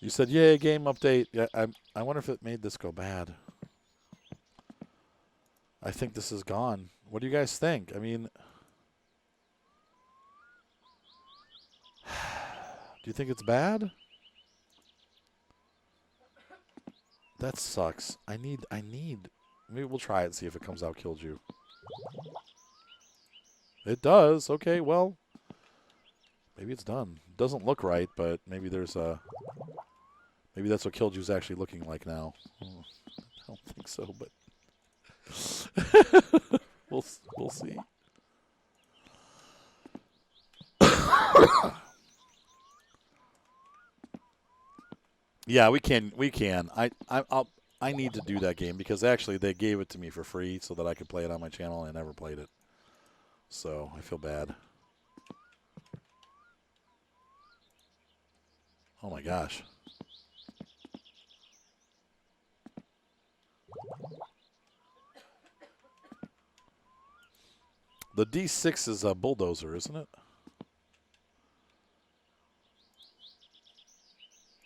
You said, "Yay, game update." Yeah, I wonder if it made this go bad. I think this is gone. What do you guys think? I mean, do you think it's bad? That sucks. I need. Maybe we'll try it and see if it comes out killed you. It does. Okay, well, maybe it's done. Doesn't look right, but maybe there's a. Maybe that's what killed you's actually looking like now. Oh, I don't think so, but we'll see. Yeah, we can. We can. I need to do that game because actually they gave it to me for free so that I could play it on my channel, and I never played it. So I feel bad. Oh my gosh. The D6 is a bulldozer, isn't it?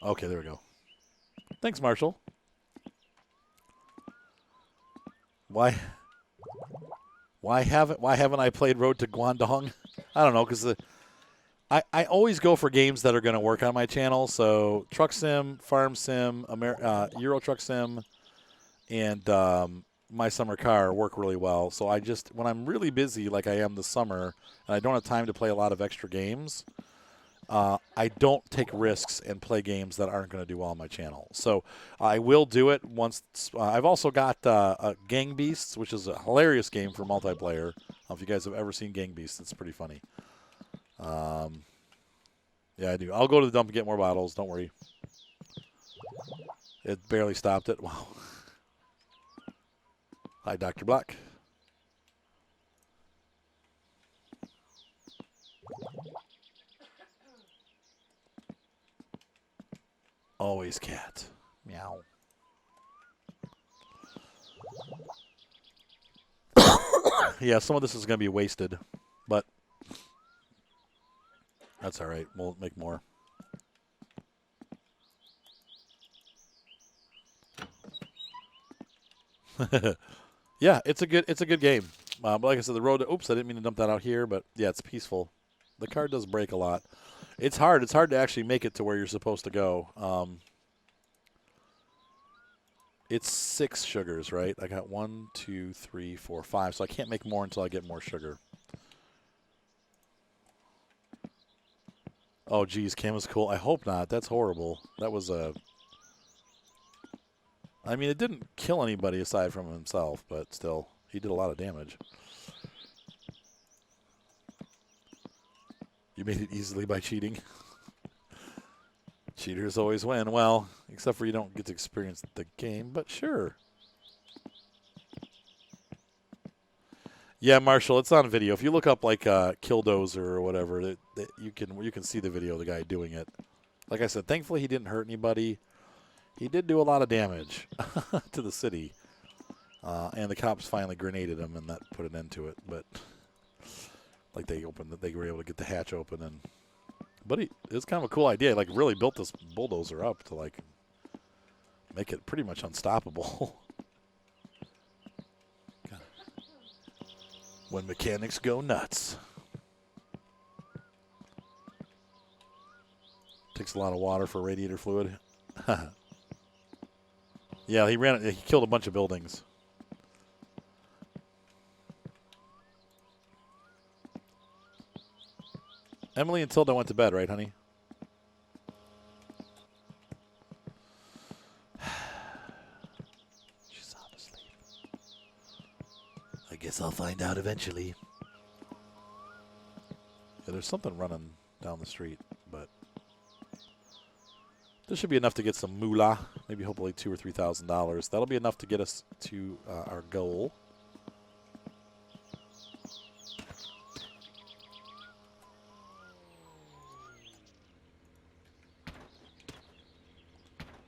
Okay, there we go. Thanks, Marshall. Why? Why haven't I played Road to Guangdong? I don't know, because I always go for games that are going to work on my channel. So Truck Sim, Farm Sim, Euro Truck Sim, and My Summer Car work really well. So I just, when I'm really busy like I am this summer, and I don't have time to play a lot of extra games, I don't take risks and play games that aren't going to do well on my channel. So I will do it once. I've also got Gang Beasts, which is a hilarious game for multiplayer. I don't know if you guys have ever seen Gang Beasts. It's pretty funny. Yeah, I do. I'll go to the dump and get more bottles. Don't worry. It barely stopped it. Wow. Hi, Dr. Black. Always cat. Meow. Yeah, some of this is going to be wasted, but that's all right. We'll make more. Yeah, it's a good game. But like I said, the road. Oops, I didn't mean to dump that out here, but yeah, it's peaceful. The car does break a lot. It's hard. It's hard to actually make it to where you're supposed to go. It's 6 sugars, right? I got 1, 2, 3, 4, 5. So I can't make more until I get more sugar. Oh, geez, Cam was cool. I hope not. That's horrible. That was a. I mean, it didn't kill anybody aside from himself, but still, he did a lot of damage. You made it easily by cheating. Cheaters always win. Well, except for you don't get to experience the game, but sure. Yeah, Marshall, it's on video. If you look up like Killdozer or whatever, you can see the video of the guy doing it. Like I said, thankfully he didn't hurt anybody. He did do a lot of damage to the city, and the cops finally grenaded him, and that put an end to it. But like they were able to get the hatch open, and it's kind of a cool idea. Like really built this bulldozer up to like make it pretty much unstoppable. When mechanics go nuts. Takes a lot of water for radiator fluid. Yeah, he killed a bunch of buildings. Emily and Tilda went to bed, right, honey? She's sound asleep. I guess I'll find out eventually. Yeah, there's something running down the street, but this should be enough to get some moolah. Maybe hopefully $2,000 or $3,000. That'll be enough to get us to our goal.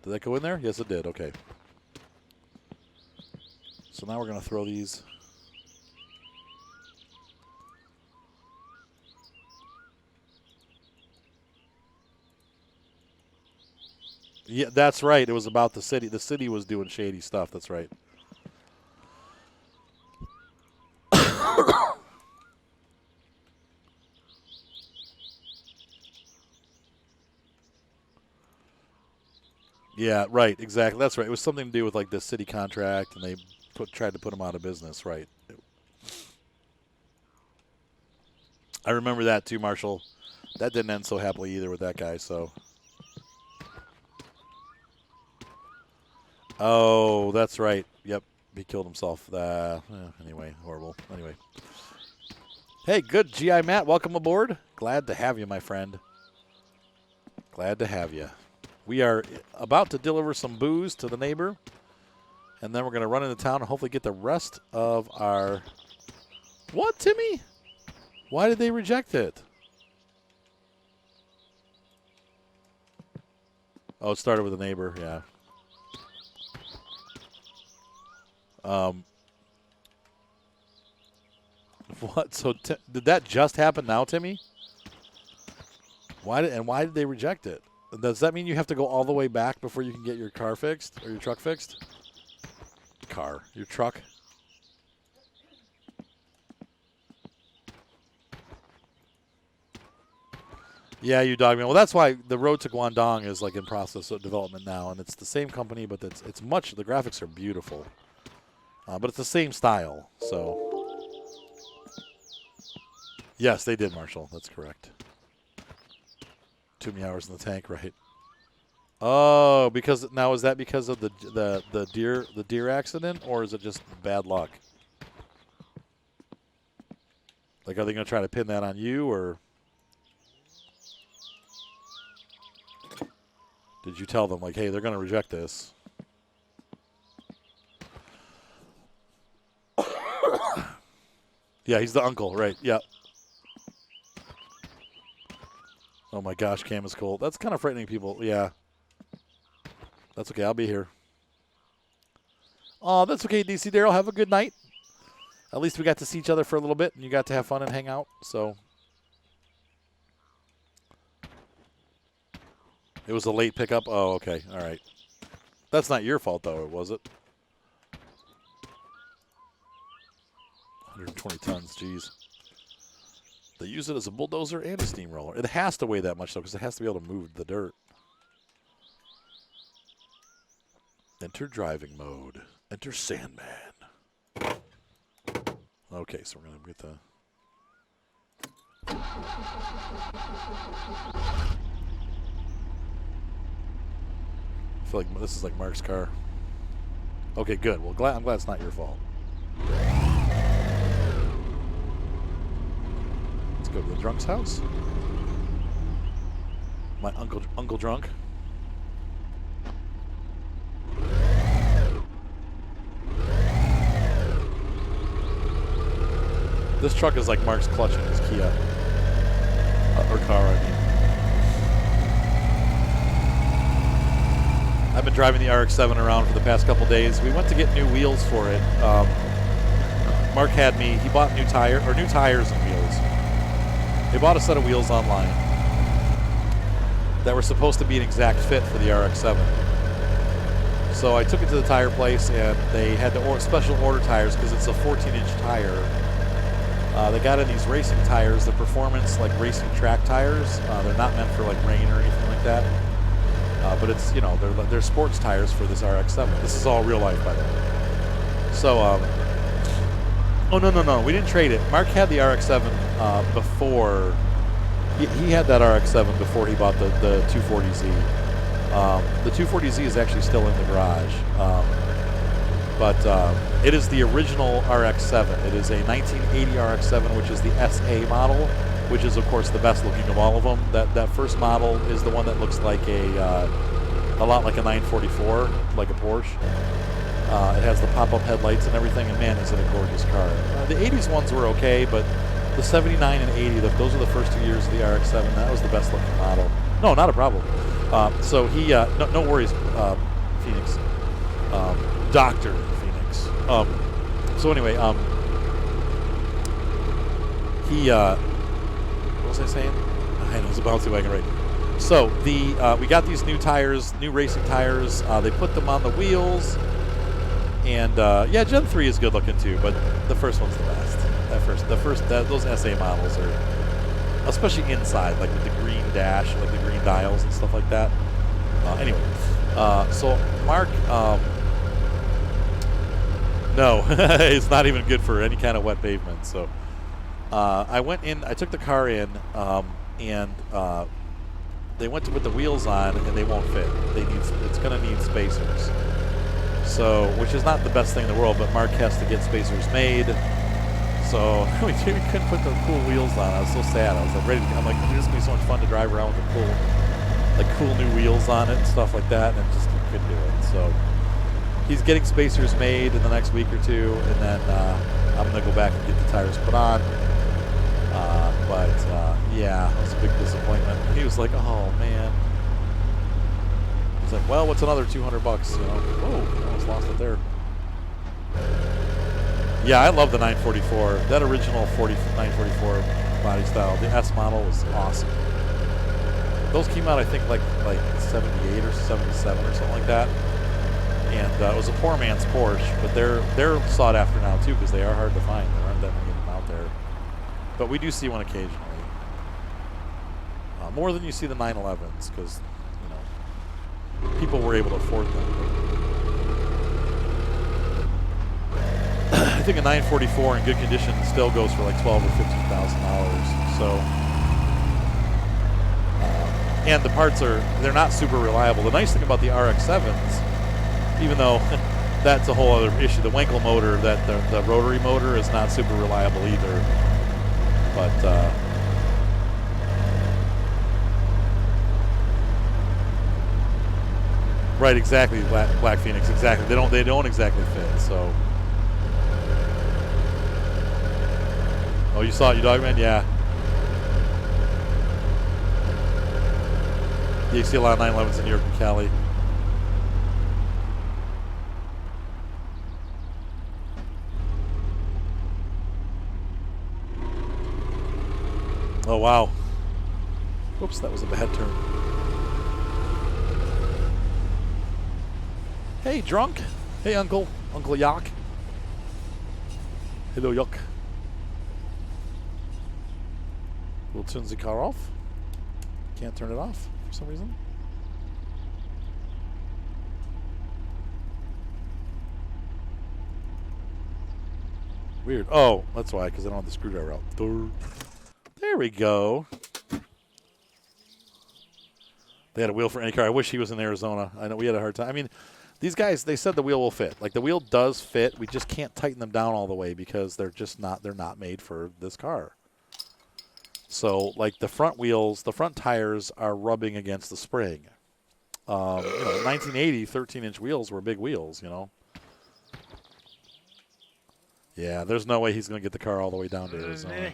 Did that go in there? Yes, it did. Okay. So now we're going to throw these. Yeah, that's right. It was about the city. The city was doing shady stuff. That's right. Yeah, right. Exactly. That's right. It was something to do with like the city contract, and they tried to put them out of business. Right. I remember that too, Marshall. That didn't end so happily either with that guy. So. Oh, that's right. Yep. He killed himself. Anyway, horrible. Anyway. Hey, good. GI Matt, welcome aboard. Glad to have you, my friend. Glad to have you. We are about to deliver some booze to the neighbor, and then we're going to run into town and hopefully get the rest of our... What, Timmy? Why did they reject it? Oh, it started with a neighbor, yeah. What? So did that just happen now, Timmy? Why did they reject it? Does that mean you have to go all the way back before you can get your car fixed or your truck fixed? Your truck. Yeah, you dog man. Well, that's why the road to Guangdong is like in process of development now, and it's the same company, but it's much. The graphics are beautiful, but it's the same style. So, yes, they did, Marshall. That's correct. Too many hours in the tank, right? Oh, because now is that because of the deer accident, or is it just bad luck? Like, are they going to try to pin that on you, or did you tell them like, hey, they're going to reject this? Yeah, he's the uncle, right? Yep. Oh my gosh, Cam is cold. That's kind of frightening people. Yeah. That's okay. I'll be here. Oh, that's okay, DC Daryl. Have a good night. At least we got to see each other for a little bit, and you got to have fun and hang out. So it was a late pickup. Oh, okay. All right. That's not your fault, though, was it? 120 tons. Jeez. They use it as a bulldozer and a steamroller. It has to weigh that much, though, because it has to be able to move the dirt. Enter driving mode. Enter Sandman. Okay, so we're going to get the... I feel like this is like Mark's car. Okay, good. Well, I'm glad it's not your fault. Let's go to the drunk's house. My uncle drunk. This truck is like Mark's clutching his Kia. Or car, I mean. I've been driving the RX7 around for the past couple days. We went to get new wheels for it. Mark had me, he bought new tires and wheels. He bought a set of wheels online that were supposed to be an exact fit for the RX7. So I took it to the tire place, and they had to special order tires because it's a 14-inch tire. They got in these racing tires, the performance, like racing track tires. They're not meant for like rain or anything like that. But it's, you know, they're sports tires for this RX7. This is all real life, by the way. So, oh, no. We didn't trade it. Mark had the RX7 before. He had that RX7 before he bought the 240Z. The 240Z is actually still in the garage. But it is the original RX7. It is a 1980 RX7, which is the SA model, which is, of course, the best looking of all of them. That first model is the one that looks like a lot like a 944, like a Porsche. It has the pop-up headlights and everything, and man, is it a gorgeous car. The 80s ones were okay, but the 79 and 80, those are the first 2 years of the RX7. That was the best looking model. No, not a problem. So he, no worries, Phoenix. Dr. Phoenix. So anyway, he, what was I saying? I know, it's a bouncy wagon, right? So we got these new tires, new racing tires. They put them on the wheels, and yeah, Gen 3 is good looking too, but the first one's the best. Those SA models are, especially inside, like with the green dash, like the green dials and stuff like that. Anyway, so Mark, no, it's not even good for any kind of wet pavement. So I went in, I took the car in, and they went to put the wheels on, and they won't fit. It's going to need spacers. So, which is not the best thing in the world, but Mark has to get spacers made. So we couldn't put the cool wheels on. I was so sad. I was like ready to. I'm like, this is gonna be so much fun to drive around with the cool new wheels on it and stuff like that, and just couldn't do it. So he's getting spacers made in the next week or two, and then I'm gonna go back and get the tires put on. But yeah, it was a big disappointment. He was like, "Oh man." He's like, "Well, what's another $200? You know?" Whoa, I almost lost it there. Yeah, I love the 944. That original 944 body style, the S model was awesome. Those came out, I think, like 78 or 77 or something like that. And it was a poor man's Porsche, but they're sought after now too because they are hard to find. There aren't that many of them out there. But we do see one occasionally. More than you see the 911s because, you know, people were able to afford them. I think a 944 in good condition still goes for like $12,000 or $15,000. So, and the parts they're not super reliable. The nice thing about the RX7s, even though that's a whole other issue, the Wankel motor, the rotary motor is not super reliable either. But right, exactly, Black Phoenix, exactly. They don't exactly fit. So. Oh, you saw it, you dog man? Yeah. You see a lot of 911s in New York and Cali. Oh, wow. Whoops, that was a bad turn. Hey, drunk. Hey, Uncle Yak. Hello, Yuck. We'll turn the car off. Can't turn it off for some reason. Weird. Oh, that's why, because I don't have the screwdriver out. There we go. They had a wheel for any car. I wish he was in Arizona. I know we had a hard time. I mean, these guys, they said the wheel will fit. Like, the wheel does fit. We just can't tighten them down all the way because they're not made for this car. So, like, the front wheels, the front tires are rubbing against the spring. You know, 1980 13-inch wheels were big wheels, you know. Yeah, there's no way he's going to get the car all the way down to Arizona.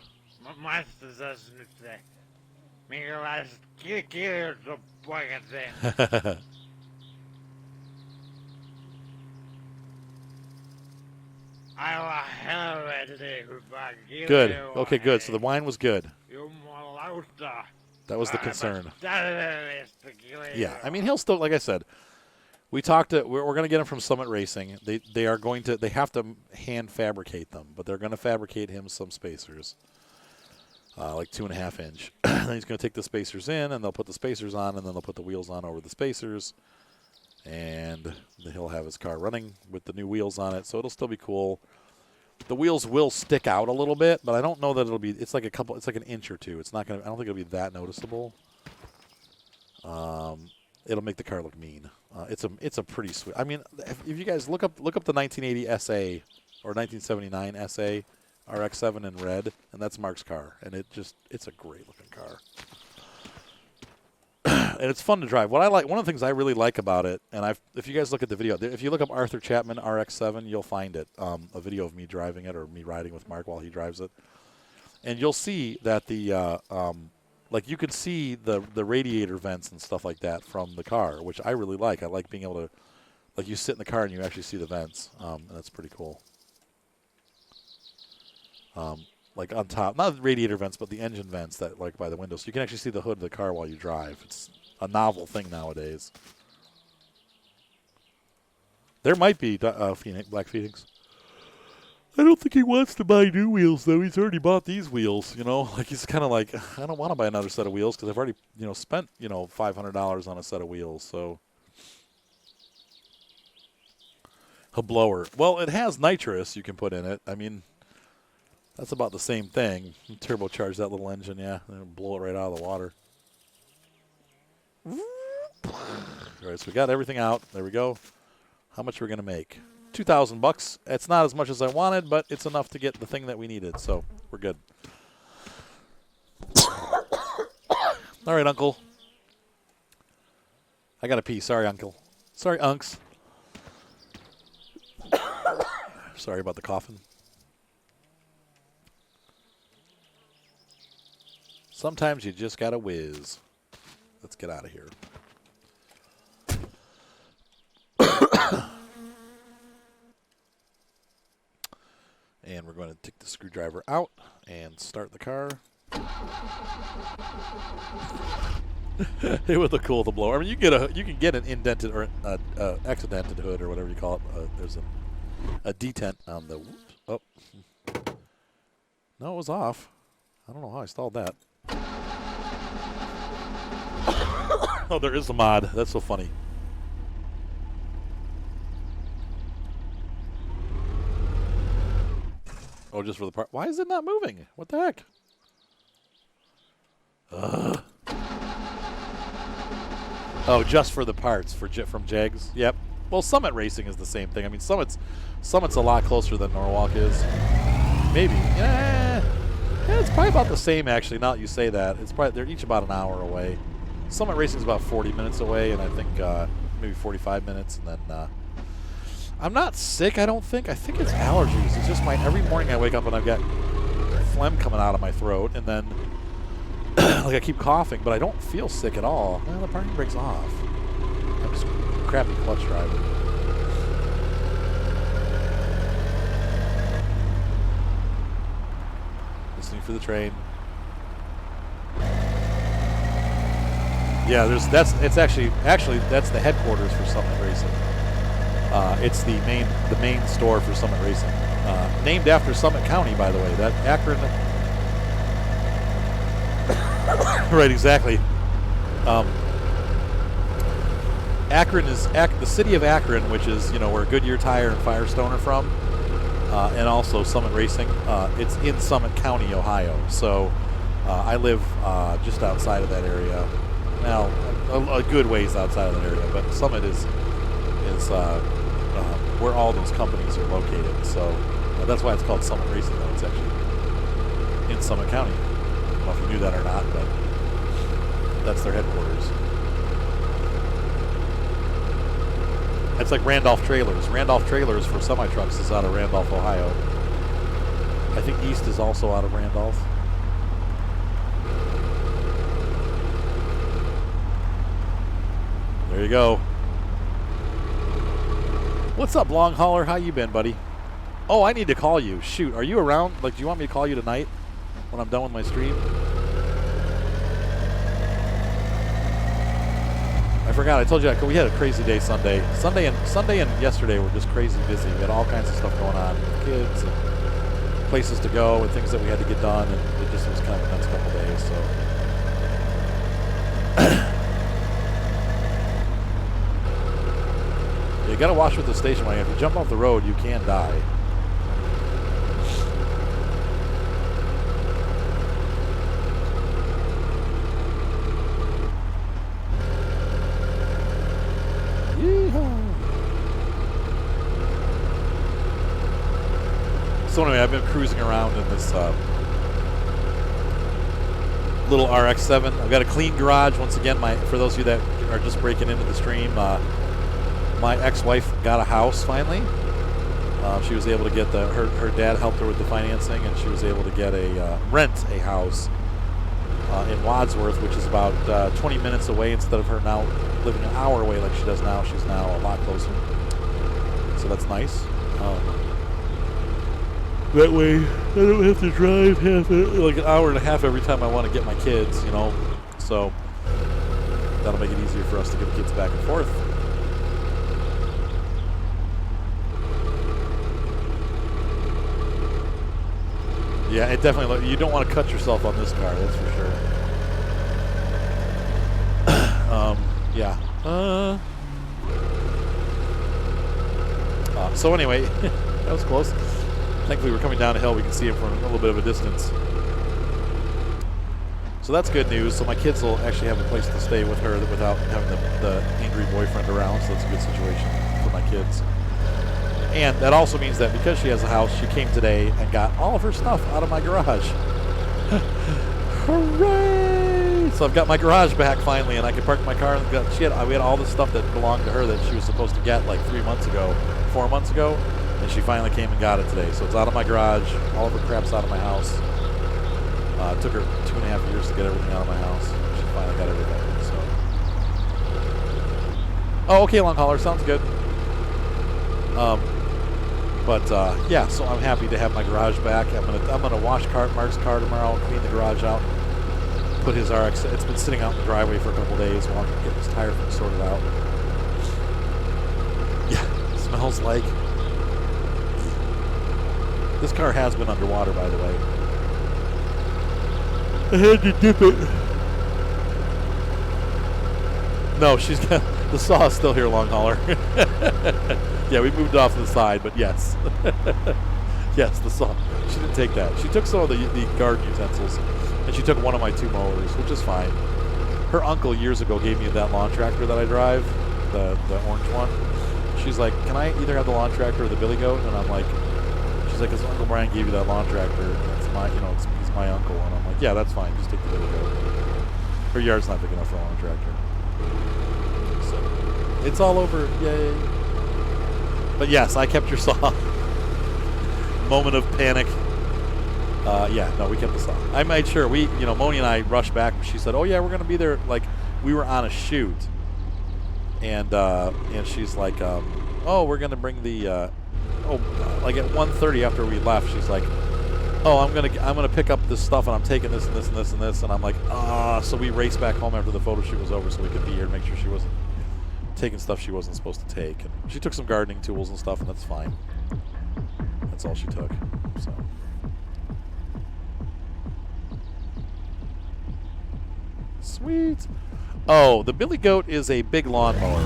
Good. Okay, good. So the wine was good. That was the concern. Yeah, I mean, he'll still, like I said, we're going to get him from Summit Racing. They have to hand fabricate them, but they're going to fabricate him some spacers, like 2.5 inch. Then he's going to take the spacers in, and they'll put the spacers on, and then they'll put the wheels on over the spacers, and he'll have his car running with the new wheels on it. So it'll still be cool. The wheels will stick out a little bit, but I don't know that it'll be. It's like an inch or two. It's not gonna. I don't think it'll be that noticeable. It'll make the car look mean. It's a pretty sweet. I mean, if you guys look up the 1980 SA or 1979 SA RX7 in red, and that's Mark's car, and it's a great looking car. And it's fun to drive. One of the things I really like about it, and if you guys look at the video, if you look up Arthur Chapman RX7, you'll find it, a video of me driving it or me riding with Mark while he drives it, and you'll see that like you could see the radiator vents and stuff like that from the car, which I really like. I like being able to, like, you sit in the car and you actually see the vents, and that's pretty cool. like on top, not the radiator vents, but the engine vents that like by the window, so you can actually see the hood of the car while you drive. It's a novel thing nowadays. There might be Black Phoenix. I don't think he wants to buy new wheels though. He's already bought these wheels. You know, like he's kind of like, I don't want to buy another set of wheels because I've already spent $500 on a set of wheels. So a blower. Well, it has nitrous you can put in it. I mean, that's about the same thing. You turbocharge that little engine, yeah, and blow it right out of the water. All right, so we got everything out. There we go. How much we're gonna make? $2,000. It's not as much as I wanted, but it's enough to get the thing that we needed, so we're good. All right, Uncle. I got to pee. Sorry, Uncle. Sorry, Unks. Sorry about the coughing. Sometimes you just got to whiz. Let's get out of here. And we're going to take the screwdriver out and start the car. It would look cool with a blower. I mean, you can get an indented or accidented hood or whatever you call it. There's a detent on the. Oh, no, it was off. I don't know how I stalled that. Oh, there is a mod. That's so funny. Oh, just for the part. Why is it not moving? What the heck? Oh, just for the parts from Jags. Yep. Well, Summit Racing is the same thing. I mean, Summit's a lot closer than Norwalk is. Maybe. Yeah, it's probably about the same actually. Now that you say that, they're each about an hour away. Summit Racing is about 40 minutes away, and I think maybe 45 minutes, and then. I'm not sick, I don't think. I think it's allergies. It's just every morning I wake up and I've got phlegm coming out of my throat, and then like I keep coughing, but I don't feel sick at all. Well, the parking brake's off. I'm just a crappy clutch driver. Listening for the train. Yeah, that's actually that's the headquarters for Summit Racing. It's the main store for Summit Racing, named after Summit County, by the way. That Akron, right? Exactly. Akron is the city of Akron, which is where Goodyear Tire and Firestone are from, and also Summit Racing. It's in Summit County, Ohio. So I live just outside of that area. Now, a good ways outside of that area, but Summit is where all those companies are located. So that's why it's called Summit Racing, though. It's actually in Summit County. I don't know if you knew that or not, but that's their headquarters. It's like Randolph Trailers. Randolph Trailers for semi-trucks is out of Randolph, Ohio. I think East is also out of Randolph. There you go. What's up, long hauler? How you been, buddy? Oh, I need to call you. Shoot, are you around? Like, do you want me to call you tonight when I'm done with my stream? I forgot. I told you we had a crazy day Sunday. Sunday and yesterday were just crazy busy. We had all kinds of stuff going on with kids and places to go and things that we had to get done, and it just was kind of a nuts couple days. So. You gotta watch with the station wagon. If you jump off the road, you can die. Yeehaw. So anyway, I've been cruising around in this little RX7. I've got a clean garage once again. For those of you that are just breaking into the stream. My ex-wife got a house finally. She was able to get her dad helped her with the financing, and she was able to rent a house in Wadsworth, which is about 20 minutes away instead of her now living an hour away like she does now. She's now a lot closer. So that's nice. That way, I don't have to drive like an hour and a half every time I want to get my kids, you know. So that'll make it easier for us to get the kids back and forth. Yeah, it definitely. You don't want to cut yourself on this car, that's for sure. Yeah. So anyway, that was close. Thankfully, we're coming down a hill. We can see it from a little bit of a distance. So that's good news. So my kids will actually have a place to stay with her without having the angry boyfriend around. So that's a good situation for my kids. And that also means that because she has a house, she came today and got all of her stuff out of my garage. Hooray! So I've got my garage back finally, and I can park my car. And we had all this stuff that belonged to her that she was supposed to get like 4 months ago, and she finally came and got it today. So it's out of my garage. All of her crap's out of my house. It took her 2.5 years to get everything out of my house. She finally got everything. So. Oh, okay, long hauler. Sounds good. Yeah, so I'm happy to have my garage back. I'm gonna wash Mark's car tomorrow, clean the garage out, put his RX. It's been sitting out in the driveway for a couple days while I'm getting his tire thing sorted out. Yeah, it smells like. This car has been underwater, by the way. I had to dip it. No, she's got the saw is still here, long hauler. Yeah, we moved off to the side, but yes. Yes, the saw. She didn't take that. She took some of the garden utensils, and she took one of my 2 mowers, which is fine. Her uncle years ago gave me that lawn tractor that I drive, the orange one. She's like, can I either have the lawn tractor or the billy goat? And I'm like, she's like, because Uncle Brian gave you that lawn tractor. It's my, he's my uncle. And I'm like, yeah, that's fine. Just take the billy goat. Her yard's not big enough for a lawn tractor. So it's all over. Yay. But yes, I kept your saw. Moment of panic. Yeah, no, we kept the saw. I made sure Moni and I rushed back. She said, "Oh yeah, we're gonna be there." Like we were on a shoot, and she's like, "Oh, we're gonna bring the." Like at 1:30 after we left, she's like, "Oh, I'm gonna pick up this stuff, and I'm taking this and this and this and this." And I'm like, So we raced back home after the photo shoot was over, so we could be here and make sure she wasn't taking stuff she wasn't supposed to take. And she took some gardening tools and stuff, and that's fine. That's all she took. So. Sweet. Oh, the Billy Goat is a big lawnmower.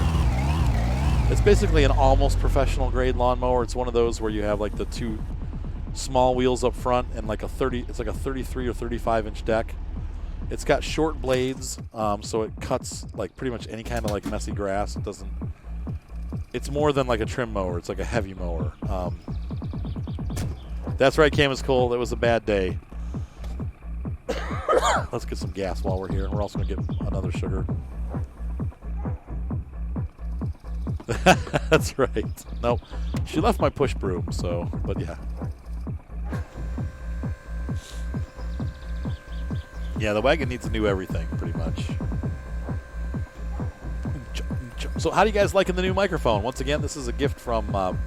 It's basically an almost professional grade lawnmower. It's one of those where you have like the 2 small wheels up front and like it's like a 33 or 35 inch deck. It's got short blades, so it cuts like pretty much any kind of like messy grass. It's more than like a trim mower. It's like a heavy mower. That's right, Cam is cool. It was a bad day. Let's get some gas while we're here. We're also going to get another sugar. That's right. No, she left my push broom, so, but yeah. Yeah, the wagon needs to do everything, pretty much. So how do you guys liking the new microphone? Once again, this is a gift from... oh,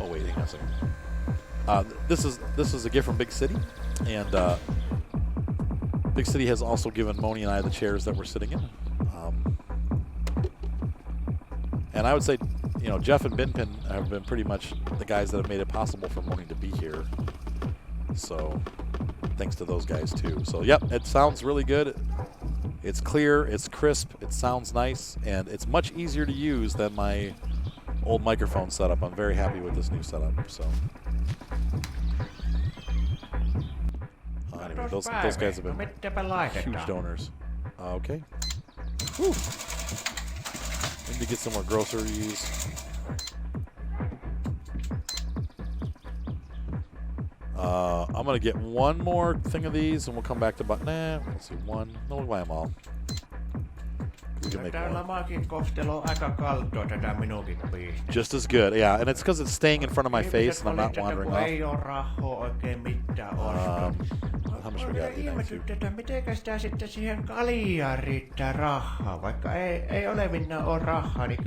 wait, hang on a second. This is a gift from Big City, and Big City has also given Moni and I the chairs that we're sitting in. And I would say, Jeff and Binpin have been pretty much the guys that have made it possible for Moni to be here. So, thanks to those guys too. So, yep, it sounds really good. It's clear, it's crisp, it sounds nice, and it's much easier to use than my old microphone setup. I'm very happy with this new setup. So, anyway, those guys have been huge donors. Okay. Whew. Need to get some more groceries. I'm going to get one more thing of these, and we'll come back to let's see, one. No, we'll buy them all. We can make more. Just as good, yeah. And it's because it's staying in front of my face, and I'm not wandering off. How much we got? Ihmetyttää, että mitenkä sitä sitten siihen kaljaan riittää rahaa. Vaikka ei olevinaan ole rahaa, niin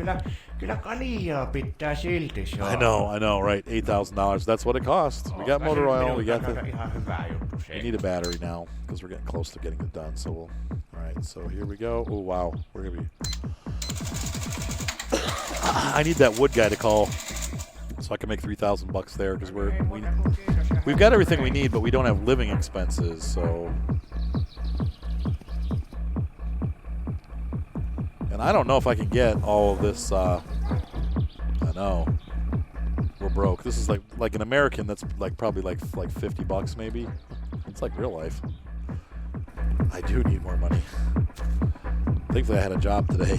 kyllä kaljaa pitää silti saada. I know, right? $8,000. That's what it costs. We got motor oil. We got ihan hyvä juttu se. We need a battery now because we're getting close to getting it done. So we'll. All right. So here we go. Oh wow, we're gonna be. I need that wood guy to call, so I can make $3,000 there because we've got everything we need, but we don't have living expenses. So. And I don't know if I can get all of this. I know we're broke. This is like an American. That's probably like $50 maybe. It's like real life. I do need more money. Thankfully, I had a job today.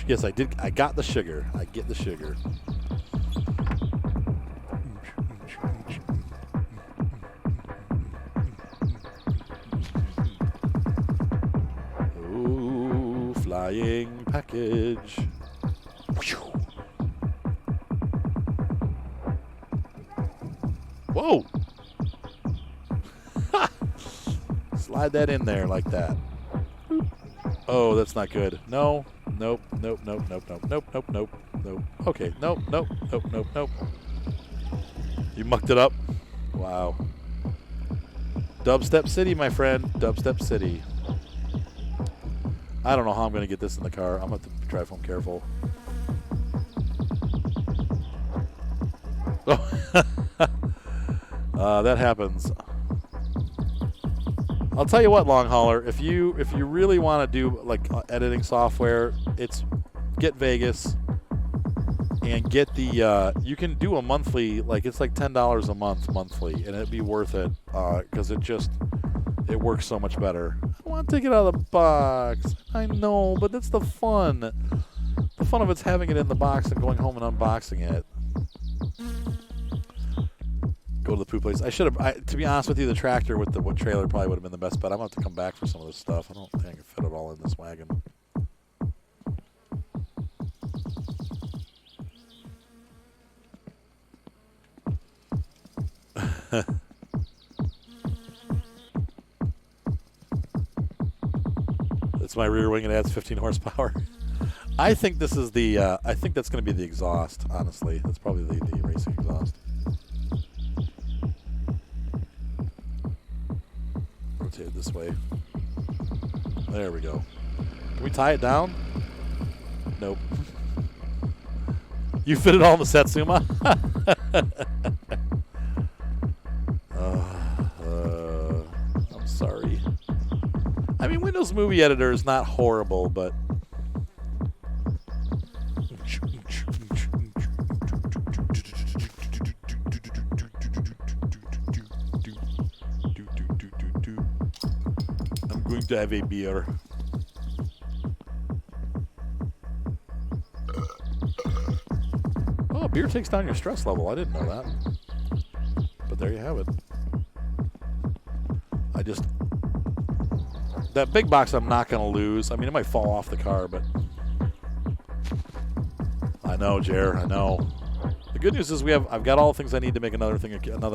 Yes, I did. I got the sugar. I get the sugar. Flying package. Whoa! Slide that in there like that. Oh, that's not good. No. Nope. Okay. Nope. You mucked it up. Wow. Dubstep City, my friend. Dubstep City. I don't know how I'm going to get this in the car. I'm going to have to drive home careful. That happens. I'll tell you what, long hauler. If you really want to do like editing software, it's get Vegas and get the. You can do a monthly, like it's like $10 a month monthly, and it'd be worth it because it works so much better. I want to take it out of the box. I know, but that's the fun. The fun of it's having it in the box and going home and unboxing it. Go to the poo place. I should have. To be honest with you, the tractor with the wood trailer probably would have been the best bet. I'm going to have to come back for some of this stuff. I don't think I can fit it all in this wagon. It's my rear wing. It adds 15 horsepower. I think this is the. I think that's going to be the exhaust. Honestly, that's probably the racing exhaust. Rotate it this way. There we go. Can we tie it down? Nope. You fit it all in the Satsuma? I'm sorry. I mean, Windows Movie Editor is not horrible, but... I'm going to have a beer. Oh, beer takes down your stress level. I didn't know that. But there you have it. That big box I'm not going to lose. I mean, it might fall off the car, but... I know, Jer. I know. The good news is I've got all the things I need to make another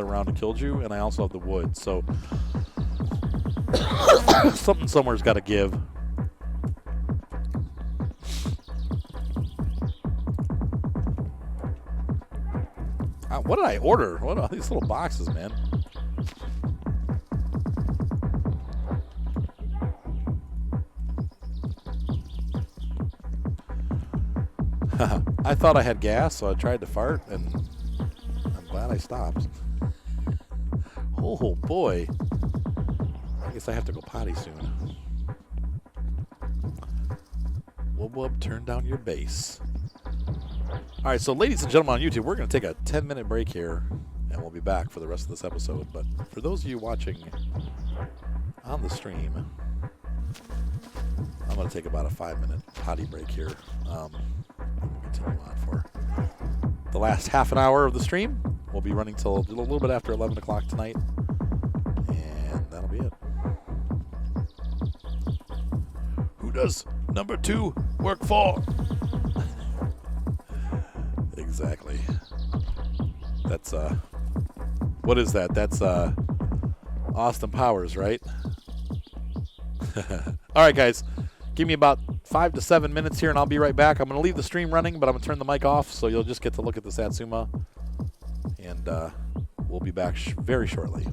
round of Killju, and I also have the wood, so... Something somewhere's got to give. What did I order? What are these little boxes, man? I thought I had gas, so I tried to fart, and I'm glad I stopped. Oh, boy. I guess I have to go potty soon. Wub wub, turn down your bass. All right, so ladies and gentlemen on YouTube, we're going to take a 10-minute break here, and we'll be back for the rest of this episode. But for those of you watching on the stream, I'm going to take about a 5-minute potty break here. We'll continue on for the last half an hour of the stream. We'll be running till a little bit after 11 o'clock tonight, and that'll be it. Who does number 2 work for? Exactly. That's What is that? That's Austin Powers, right? All right, guys. Give me about 5 to 7 minutes here, and I'll be right back. I'm going to leave the stream running, but I'm going to turn the mic off, so you'll just get to look at the Satsuma. And we'll be back very shortly.